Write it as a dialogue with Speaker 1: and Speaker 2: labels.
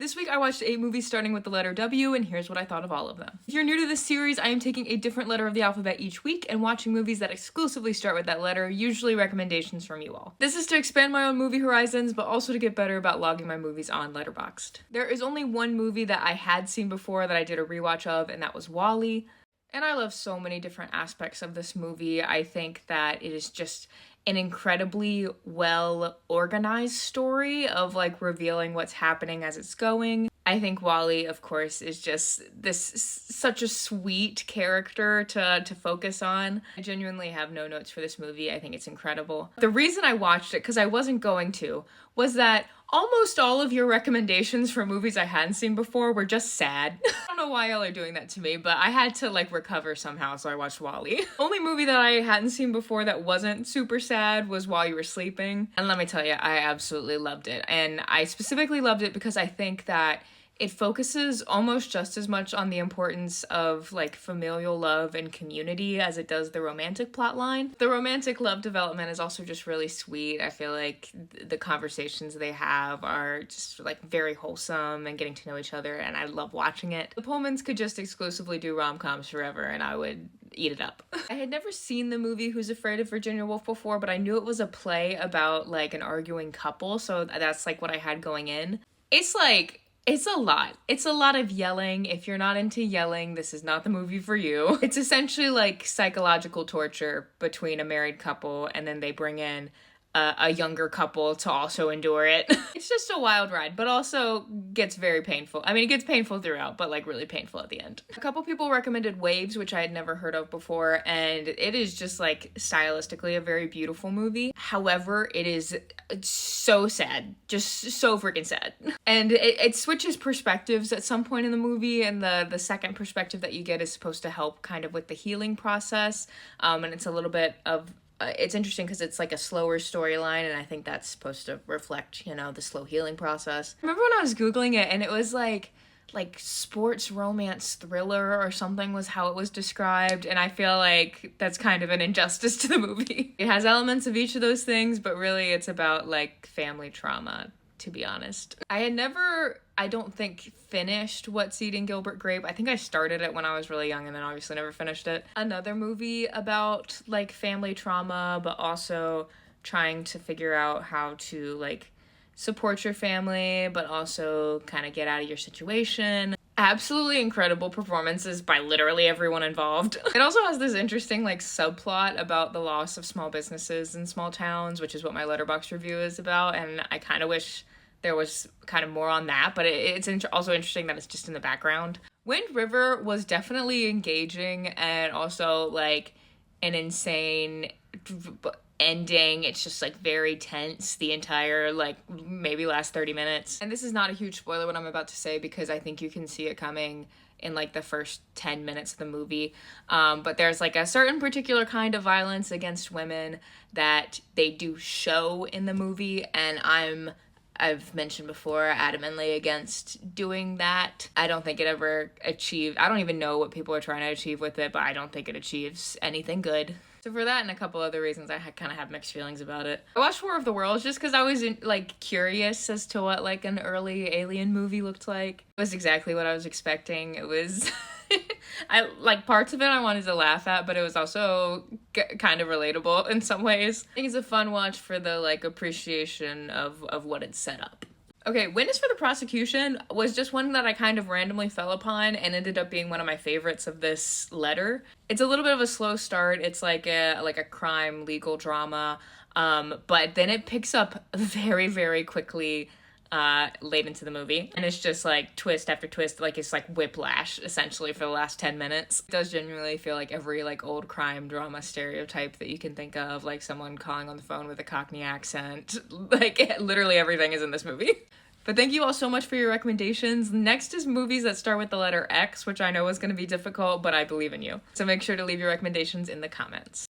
Speaker 1: This week I watched 8 movies starting with the letter W, and here's what I thought of all of them. If you're new to this series, I am taking a different letter of the alphabet each week and watching movies that exclusively start with that letter, usually recommendations from you all. This is to expand my own movie horizons, but also to get better about logging my movies on Letterboxd. There is only one movie that I had seen before that I did a rewatch of, and that was WALL-E. And I love so many different aspects of this movie. I think that it is just an incredibly well-organized story of like revealing what's happening as it's going. I think WALL-E, of course, is just such a sweet character to focus on. I genuinely have no notes for this movie. I think it's incredible. The reason I watched it, because I wasn't going to, was that almost all of your recommendations for movies I hadn't seen before were just sad. I don't know why y'all are doing that to me, but I had to like recover somehow, so I watched WALL-E. Only movie that I hadn't seen before that wasn't super sad was While You Were Sleeping. And let me tell you, I absolutely loved it. And I specifically loved it because I think that it focuses almost just as much on the importance of like familial love and community as it does the romantic plot line. The romantic love development is also just really sweet. I feel like the conversations they have are just like very wholesome and getting to know each other, and I love watching it. The Pullmans could just exclusively do rom-coms forever and I would eat it up. I had never seen the movie Who's Afraid of Virginia Woolf before, but I knew it was a play about like an arguing couple, so that's like what I had going in. It's a lot. It's a lot of yelling. If you're not into yelling, this is not the movie for you. It's essentially like psychological torture between a married couple, and then they bring in a younger couple to also endure it. It's just a wild ride, but also gets very painful. I mean, it gets painful throughout, but like really painful at the end. A couple people recommended Waves, which I had never heard of before, and it is just like stylistically a very beautiful movie. However, it is so sad, just so freaking sad. And it switches perspectives at some point in the movie, and the second perspective that you get is supposed to help kind of with the healing process. And it's a little bit of it's interesting because it's like a slower storyline, and I think that's supposed to reflect, you know, the slow healing process. I remember when I was Googling it and it was like sports romance thriller or something was how it was described, and I feel like that's kind of an injustice to the movie. It has elements of each of those things, but really it's about like family trauma, to be honest. I had never, I don't think, finished What's Eating Gilbert, Grape. I think I started it when I was really young and then obviously never finished it. Another movie about like family trauma, but also trying to figure out how to like support your family, but also kind of get out of your situation. Absolutely incredible performances by literally everyone involved. It also has this interesting like subplot about the loss of small businesses in small towns, which is what my Letterboxd review is about, and I kind of wish there was kind of more on that, but it's also interesting that it's just in the background. Wind River was definitely engaging and also like an insane ending. It's just like very tense the entire like maybe last 30 minutes. And this is not a huge spoiler what I'm about to say because I think you can see it coming in like the first 10 minutes of the movie. But there's like a certain particular kind of violence against women that they do show in the movie, and I've mentioned before, adamantly against doing that. I don't think it ever achieved, I don't even know what people are trying to achieve with it, but I don't think it achieves anything good. So for that and a couple other reasons, I kind of have mixed feelings about it. I watched War of the Worlds just because I was like curious as to what like an early Alien movie looked like. It was exactly what I was expecting. It was I like parts of it I wanted to laugh at, but it was also kind of relatable in some ways. I think it's a fun watch for the like appreciation of what it's set up. Okay, Witness for the Prosecution was just one that I kind of randomly fell upon and ended up being one of my favorites of this letter. It's a little bit of a slow start. It's like a crime legal drama, but then it picks up very, very quickly late into the movie, and it's just like twist after twist, like it's like whiplash essentially for the last 10 minutes. It does genuinely feel like every like old crime drama stereotype that you can think of, like someone calling on the phone with a Cockney accent, like literally everything is in this movie. But thank you all so much for your recommendations. Next is movies that start with the letter X, which I know is going to be difficult, but I believe in you. So make sure to leave your recommendations in the comments.